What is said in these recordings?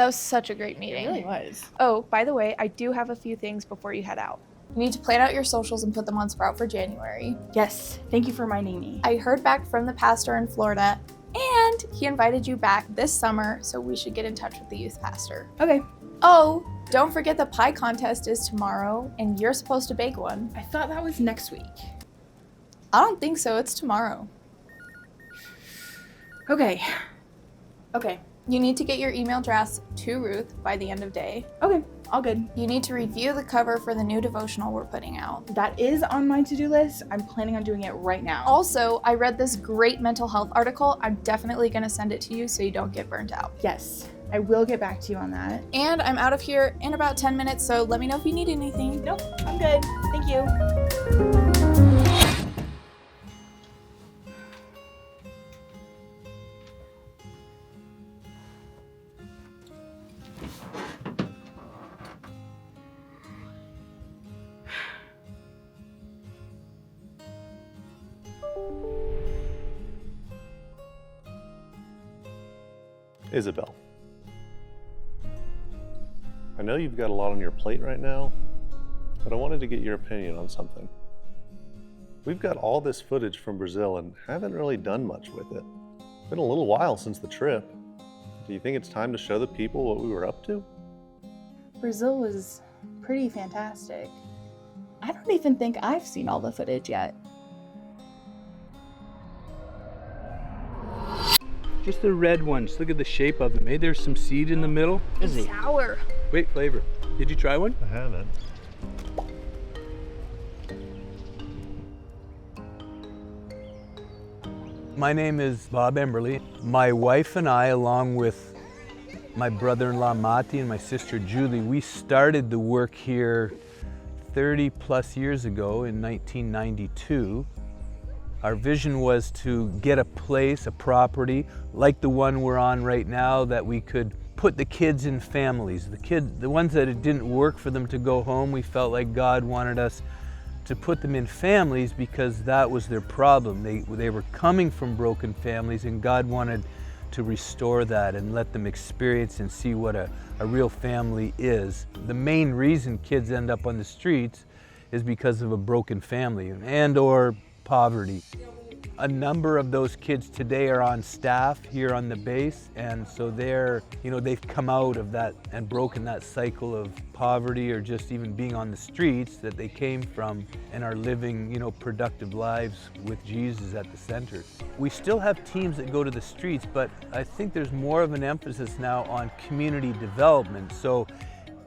That was such a great meeting. It really was. Oh, by the way, I do have a few things before you head out. You need to plan out your socials and put them on Sprout for January. Yes, thank you for reminding me. I heard back from the pastor in Florida, and he invited you back this summer, so we should get in touch with the youth pastor. Okay. Oh, don't forget the pie contest is tomorrow, and you're supposed to bake one. I thought that was next week. I don't think so, it's tomorrow. Okay. You need to get your email address to Ruth by the end of day. Okay, all good. You need to review the cover for the new devotional we're putting out. That is on my to-do list. I'm planning on doing it right now. Also, I read this great mental health article. I'm definitely going to send it to you so you don't get burnt out. Yes, I will get back to you on that. And I'm out of here in about 10 minutes, so let me know if you need anything. Nope, I'm good. Thank you. Isabel, I know you've got a lot on your plate right now, but I wanted to get your opinion on something. We've got all this footage from Brazil and haven't really done much with it. It's been a little while since the trip. Do you think it's time to show the people what we were up to? Brazil was pretty fantastic. I don't even think I've seen all the footage yet. Just the red ones. Look at the shape of them. Hey, there's some seed in the middle. Is it? Sour. Wait, flavor. Did you try one? I haven't. My name is Bob Emberley. My wife and I, along with my brother-in-law Mati and my sister Julie, we started the work here 30 plus years ago in 1992. Our vision was to get a place, a property, like the one we're on right now, that we could put the kids in families. The ones that it didn't work for them to go home, we felt like God wanted us to put them in families because that was their problem. They were coming from broken families, and God wanted to restore that and let them experience and see what a real family is. The main reason kids end up on the streets is because of a broken family and or poverty. A number of those kids today are on staff here on the base, and so they've come out of that and broken that cycle of poverty or just even being on the streets that they came from, and are living, productive lives with Jesus at the center. We still have teams that go to the streets, but I think there's more of an emphasis now on community development. So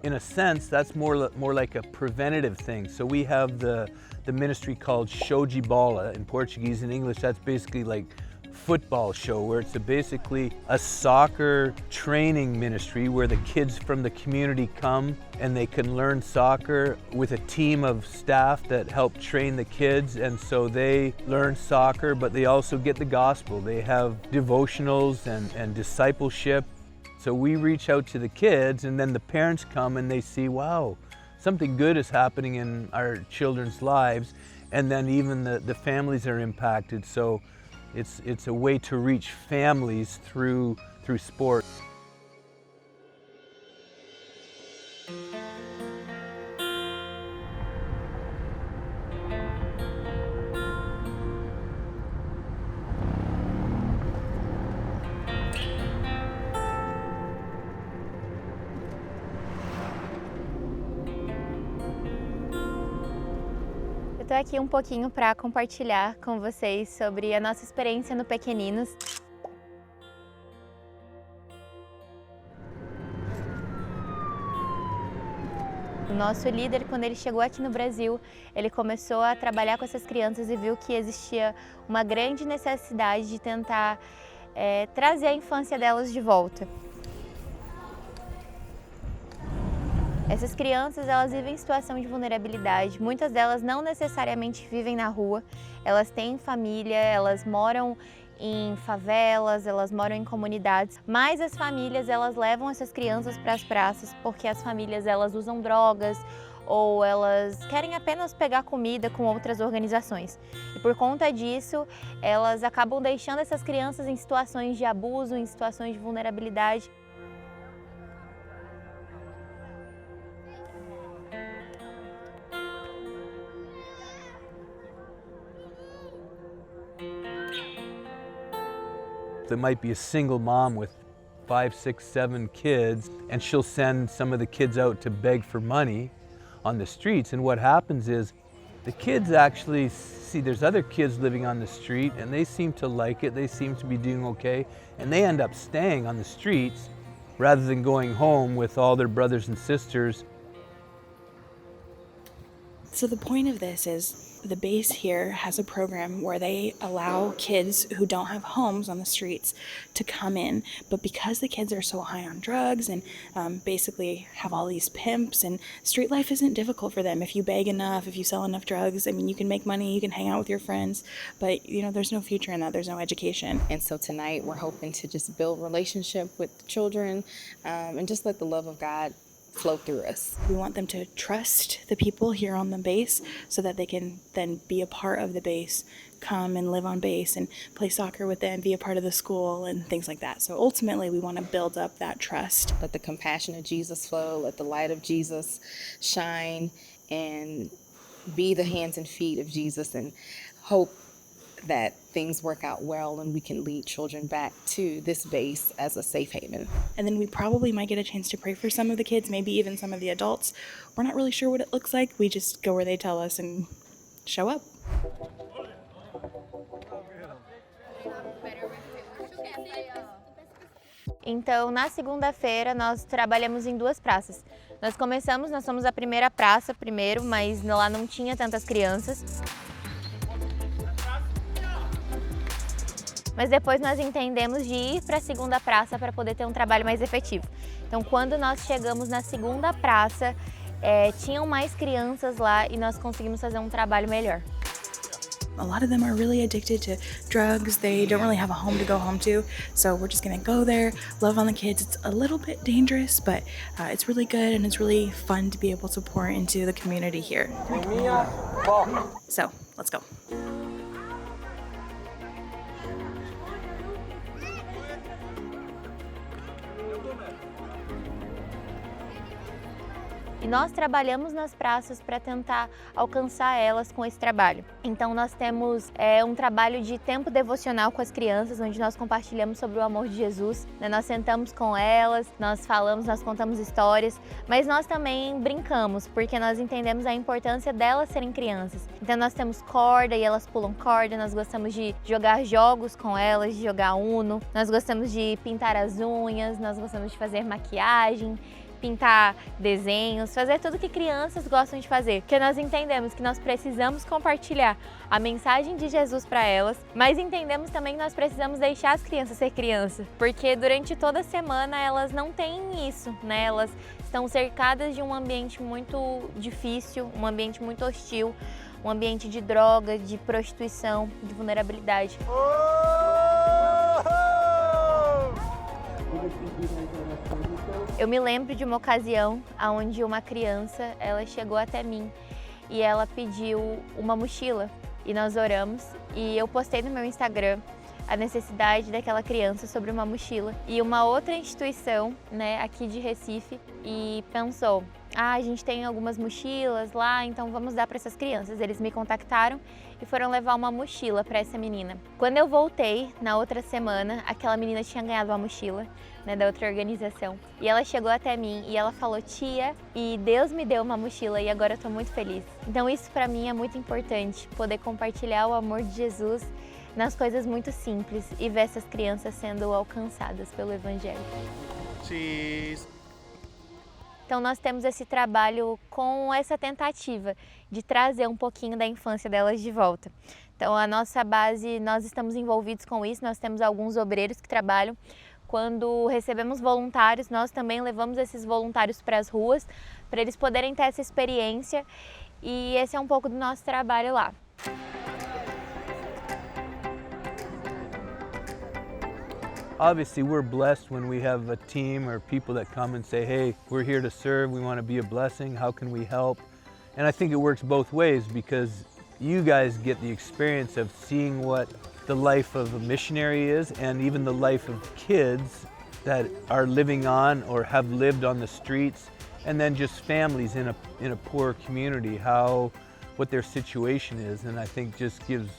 in a sense, that's more like a preventative thing. So we have the ministry called Show de Bola in Portuguese. In English, that's basically like football show, where it's basically a soccer training ministry where the kids from the community come and they can learn soccer with a team of staff that help train the kids. And so they learn soccer, but they also get the gospel. They have devotionals and discipleship. So we reach out to the kids, and then the parents come and they see, wow, something good is happening in our children's lives, and then even the families are impacted. So it's a way to reach families through sport. Eu tô aqui um pouquinho para compartilhar com vocês sobre a nossa experiência no Pequeninos. O nosso líder, quando ele chegou aqui no Brasil, ele começou a trabalhar com essas crianças e viu que existia uma grande necessidade de tentar trazer a infância delas de volta. Essas crianças, elas vivem em situação de vulnerabilidade. Muitas delas não necessariamente vivem na rua, elas têm família, elas moram em favelas, elas moram em comunidades, mas as famílias, elas levam essas crianças para as praças porque as famílias, elas usam drogas ou elas querem apenas pegar comida com outras organizações. E por conta disso, elas acabam deixando essas crianças em situações de abuso, em situações de vulnerabilidade. that might be a single mom with 5, 6, 7 kids, and she'll send some of the kids out to beg for money on the streets. And what happens is the kids actually see there's other kids living on the street and they seem to like it, they seem to be doing okay, and they end up staying on the streets rather than going home with all their brothers and sisters. So the point of this is the base here has a program where they allow kids who don't have homes on the streets to come in, but because the kids are so high on drugs and basically have all these pimps, and street life isn't difficult for them. If you beg enough, if you sell enough drugs, I mean, you can make money, you can hang out with your friends, but you know, there's no future in that, there's no education. And so tonight we're hoping to just build relationship with the children and just let the love of God flow through us. We want them to trust the people here on the base so that they can then be a part of the base, come and live on base and play soccer with them, be a part of the school and things like that. So ultimately we want to build up that trust. Let the compassion of Jesus flow, let the light of Jesus shine, and be the hands and feet of Jesus, and hope that things work out well and we can lead children back to this base as a safe haven. And then we probably might get a chance to pray for some of the kids, maybe even some of the adults. We're not really sure what it looks like. We just go where they tell us and show up. Então, na segunda-feira, nós trabalhamos em 2 praças. Nós somos a primeira praça primeiro, mas lá não tinha tantas crianças. Mas depois nós entendemos de ir para a segunda praça para poder ter um trabalho mais efetivo. Então, quando nós chegamos na segunda praça, tinham mais crianças lá e nós conseguimos fazer um trabalho melhor. A lot of them are really addicted to drugs. They don't really have a home to go home to. So we're just gonna go there, love on the kids. It's a little bit dangerous, but it's really good and it's really fun to be able to pour into the community here. So let's go. E nós trabalhamos nas praças para tentar alcançar elas com esse trabalho. Então nós temos um trabalho de tempo devocional com as crianças, onde nós compartilhamos sobre o amor de Jesus, né? Nós sentamos com elas, nós falamos, nós contamos histórias, mas nós também brincamos, porque nós entendemos a importância delas serem crianças. Então nós temos corda e elas pulam corda, nós gostamos de jogar jogos com elas, de jogar Uno, nós gostamos de pintar as unhas, nós gostamos de fazer maquiagem, pintar desenhos, fazer tudo que crianças gostam de fazer, porque nós entendemos que nós precisamos compartilhar a mensagem de Jesus para elas, mas entendemos também que nós precisamos deixar as crianças ser crianças, porque durante toda a semana elas não têm isso, né? Elas estão cercadas de um ambiente muito difícil, um ambiente muito hostil, um ambiente de droga, de prostituição, de vulnerabilidade. Eu me lembro de uma ocasião onde uma criança, ela chegou até mim e ela pediu uma mochila e nós oramos e eu postei no meu Instagram a necessidade daquela criança sobre uma mochila. E uma outra instituição, né, aqui de Recife, e pensou, a gente tem algumas mochilas lá, então vamos dar para essas crianças. Eles me contactaram e foram levar uma mochila para essa menina. Quando eu voltei, na outra semana, aquela menina tinha ganhado uma mochila, né, da outra organização. E ela chegou até mim e ela falou, tia, e Deus me deu uma mochila e agora eu tô muito feliz. Então isso para mim é muito importante, poder compartilhar o amor de Jesus nas coisas muito simples e ver essas crianças sendo alcançadas pelo Evangelho. Cheese. Então nós temos esse trabalho com essa tentativa de trazer um pouquinho da infância delas de volta. Então a nossa base, nós estamos envolvidos com isso, nós temos alguns obreiros que trabalham. Quando recebemos voluntários, nós também levamos esses voluntários para as ruas, para eles poderem ter essa experiência, e esse é um pouco do nosso trabalho lá. Obviously, we're blessed when we have a team or people that come and say, hey, we're here to serve, we want to be a blessing, how can we help? And I think it works both ways because you guys get the experience of seeing what the life of a missionary is and even the life of kids that are living on or have lived on the streets, and then just families in a poor community, what their situation is, and I think just gives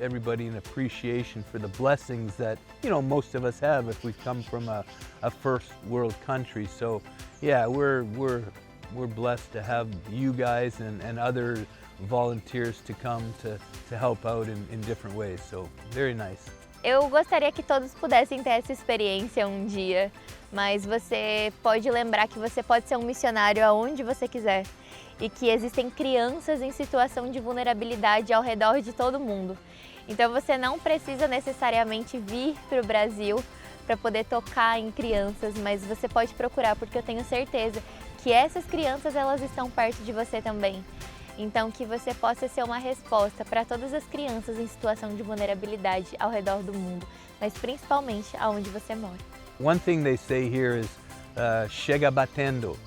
everybody an appreciation for the blessings that, you know, most of us have if we come from a first world country. So yeah, we're blessed to have you guys and other volunteers to come to help out in different ways. So very nice. Eu gostaria que todos pudessem ter essa experiência um dia, mas você pode lembrar que você pode ser um missionário aonde você quiser e que existem crianças em situação de vulnerabilidade ao redor de todo mundo. Então você não precisa necessariamente vir para o Brasil para poder tocar em crianças, mas você pode procurar, porque eu tenho certeza que essas crianças elas estão perto de você também. Então que você possa ser uma resposta para todas as crianças em situação de vulnerabilidade ao redor do mundo, mas principalmente aonde você mora. One thing they say here is chega batendo.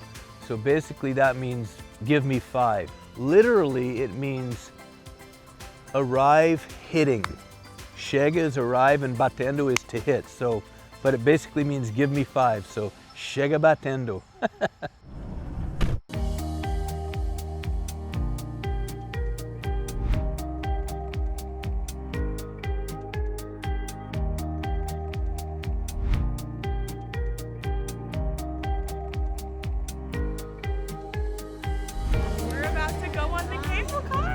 So basically that means give me 5. Literally it means arrive hitting. Chega is arrive and batendo is to hit. So, but it basically means give me 5. So chega batendo. We're about to go on the cable cars.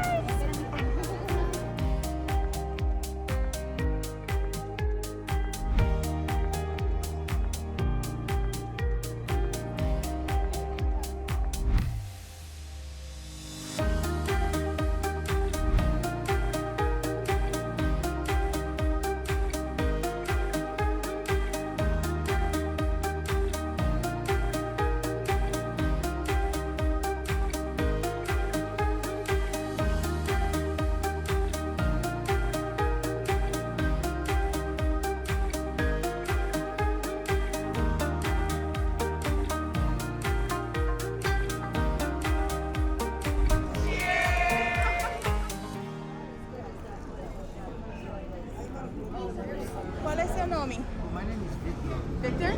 Qual é seu nome? My name is Victor. Victor?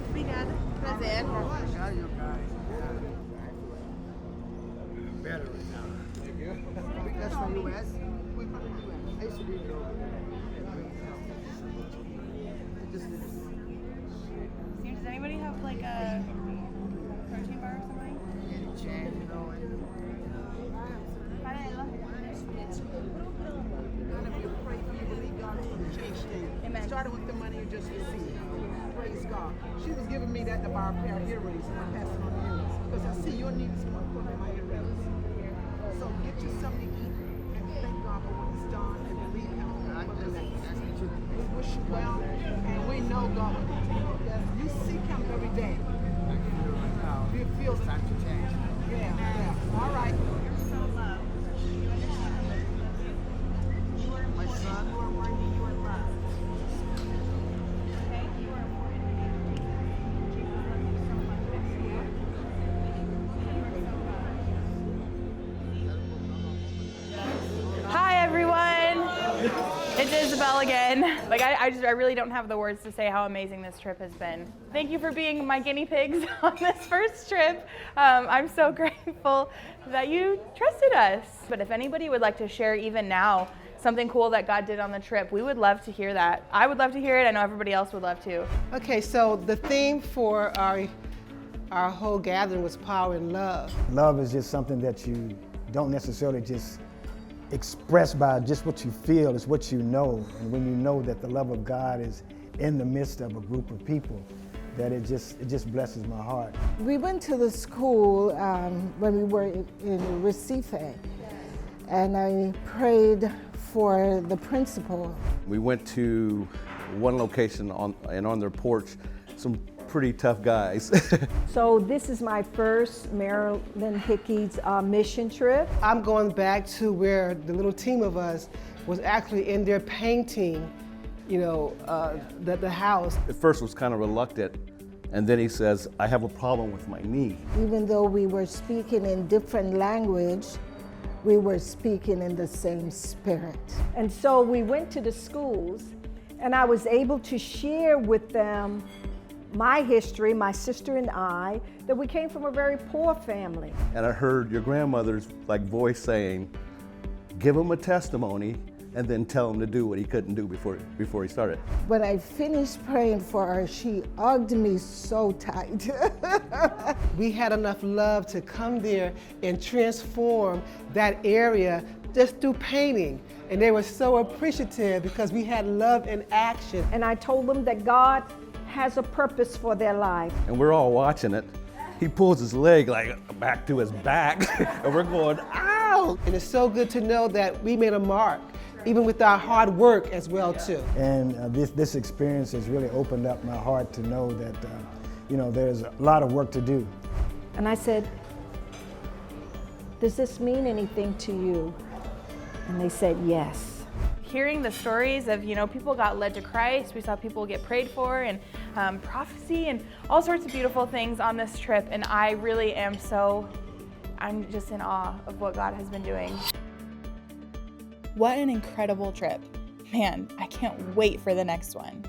Obrigada. Prazer. How you guys? Better right now. Thank you. That's from US? We're from the US. I used to be in Does anybody have like a protein bar or something? Any chance, you know, None of you pray for you, believe God is going to change things. Amen. Started with the money you just received. Praise God. She was giving me that to buy a pair of earrings, and I'm passing on to you. Because I see you'll need some more put in my earrings. So get you something to eat and thank God for what He's done and believe Him for the next. We wish you well, and we know God will continue. Yes, you seek Him every day. You feel it's time to change. Yeah, yeah. All right. You're so loved. You understand? You are My important. son. You are worthy. You are loved. Okay? You are important. Jesus loves you so much. You are so loved. Hi everyone. It's Isabel again. Like I really don't have the words to say how amazing this trip has been. Thank you for being my guinea pigs on this first trip. I'm so grateful that you trusted us. But if anybody would like to share even now something cool that God did on the trip, we would love to hear that. I would love to hear it. I know everybody else would love to. Okay, so the theme for our whole gathering was power and love. Love is just something that you don't necessarily just express by just what you feel, it's what you know. And when you know that the love of God is in the midst of a group of people, that it just blesses my heart. We went to the school when we were in Recife, and I prayed for the principal. We went to one location and on their porch, some pretty tough guys. So this is my first Marilyn Hickey's mission trip. I'm going back to where the little team of us was actually in there painting, you know, the house. At first was kind of reluctant, and then he says, I have a problem with my knee. Even though we were speaking in different language, we were speaking in the same spirit. And so we went to the schools, and I was able to share with them my history, my sister and I, that we came from a very poor family. And I heard your grandmother's voice saying, give them a testimony and then tell him to do what he couldn't do before he started. When I finished praying for her, she hugged me so tight. We had enough love to come there and transform that area just through painting. And they were so appreciative because we had love in action. And I told them that God has a purpose for their life. And we're all watching it. He pulls his leg like back to his back, and we're going, ow! And it's so good to know that we made a mark, even with our hard work as well too. And this experience has really opened up my heart to know that, there's a lot of work to do. And I said, does this mean anything to you? And they said, yes. Hearing the stories of, people got led to Christ, we saw people get prayed for, and prophecy, and all sorts of beautiful things on this trip, and I really am I'm just in awe of what God has been doing. What an incredible trip. Man, I can't wait for the next one.